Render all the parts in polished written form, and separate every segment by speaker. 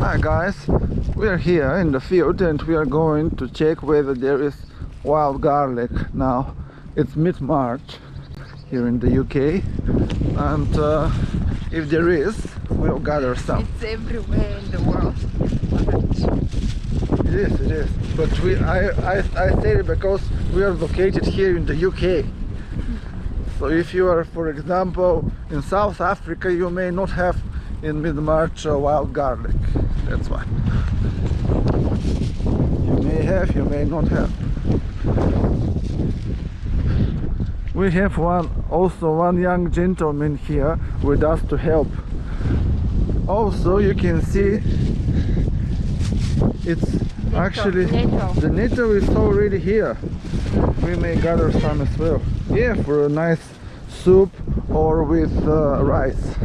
Speaker 1: Hi guys, we are here in the field and we are going to check whether there is wild garlic now. It's mid-March here in the UK, and if there is, we'll gather some.
Speaker 2: It's everywhere in the world.
Speaker 1: It is. But I say it because we are located here in the UK. So if you are, for example, in South Africa, you may not have in mid-March wild garlic. That's why. You may have, you may not have. We have one young gentleman here with us to help. Also, you can see it's actually the nettle is already here. We may gather some as well. Yeah, for a nice soup or with rice.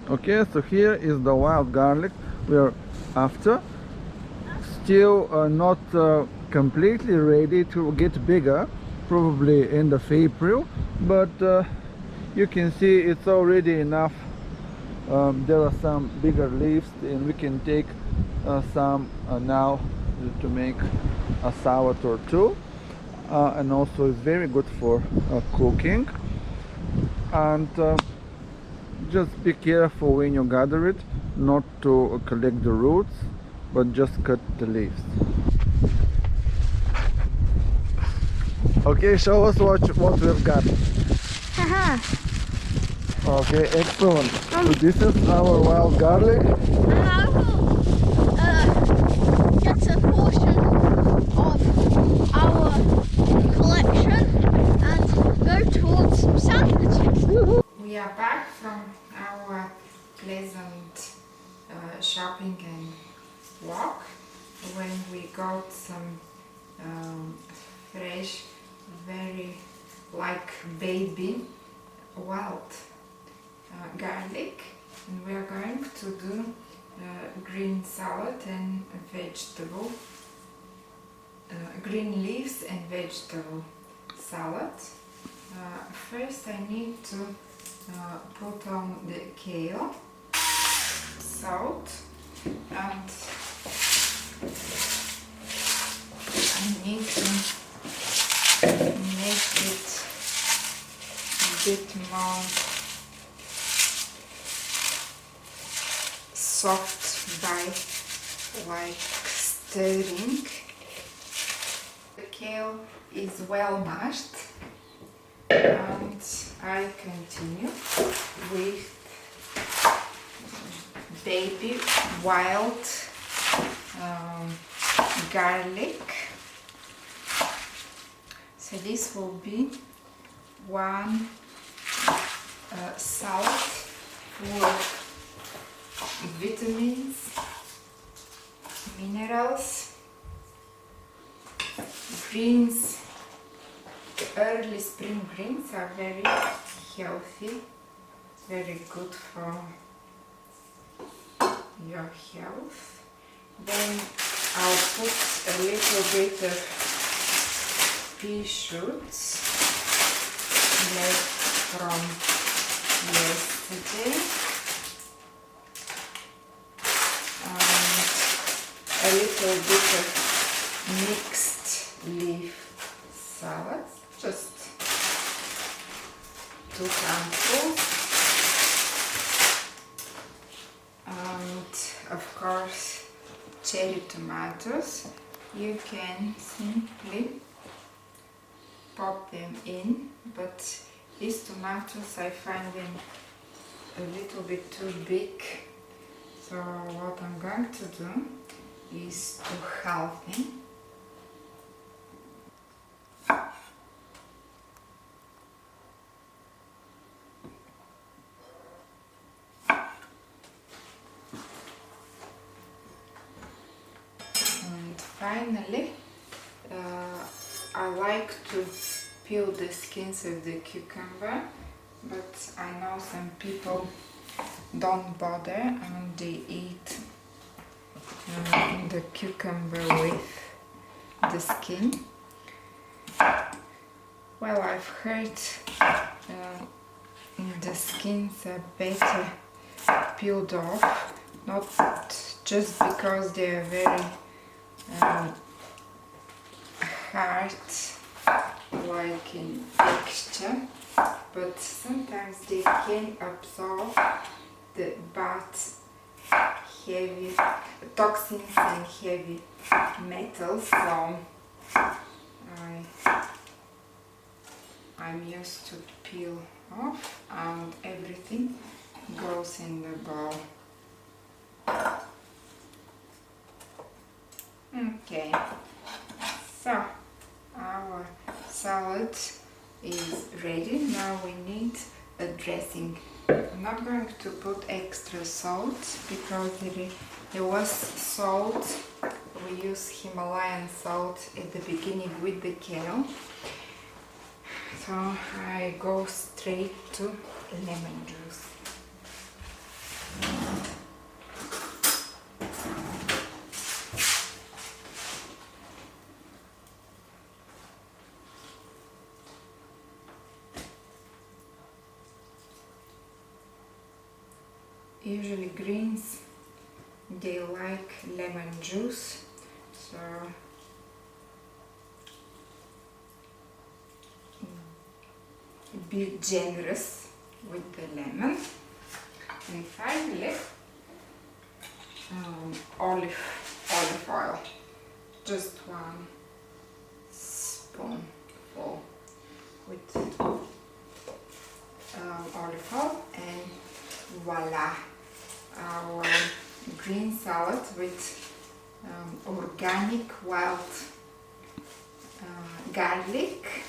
Speaker 1: Okay, so here is the wild garlic we are after. Still not completely ready to get bigger, probably end of April, but you can see it's already enough. There are some bigger leaves and we can take some now to make a salad or two, and also it's very good for cooking. And just be careful when you gather it, not to collect the roots, but just cut the leaves. Okay, show us what we've got. Okay, excellent. So this is our wild garlic.
Speaker 3: And I will get a portion of our collection and go towards some sandwiches.
Speaker 2: We are back from our pleasant shopping and walk when we got some fresh, very like baby wild garlic, and we are going to do green salad and vegetable, green leaves and vegetable salad. First I need to put on the kale, salt, and I need to make it a bit more soft by like stirring. The kale is well mashed, and I continue with baby wild garlic. So this will be one salad full of vitamins, minerals, greens. Early spring greens are very healthy, very good for your health. Then I'll put a little bit of pea shoots left from yesterday, and a little bit of mixed leaf salad, just 2 handfuls, and of course cherry tomatoes. You can simply pop them in, but these tomatoes I find them a little bit too big, so what I'm going to do is to halve them. Finally, I like to peel the skins of the cucumber, but I know some people don't bother and they eat the cucumber with the skin. Well, I've heard the skins are better peeled off, not just because they are very hard like in texture, but sometimes they can absorb the bad heavy toxins and heavy metals, so I'm used to peel off and everything goes in the bowl. Okay, so our salad is ready. Now we need a dressing. I'm not going to put extra salt because there was salt. We use Himalayan salt at the beginning with the kale. So I go straight to lemon juice. Usually greens, they like lemon juice, so be generous with the lemon. And finally, olive oil, just 1 spoonful with olive oil, and voila, our green salad with organic wild garlic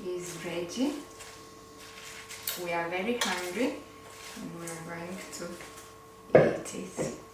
Speaker 2: is ready. We are very hungry and we are going to eat it.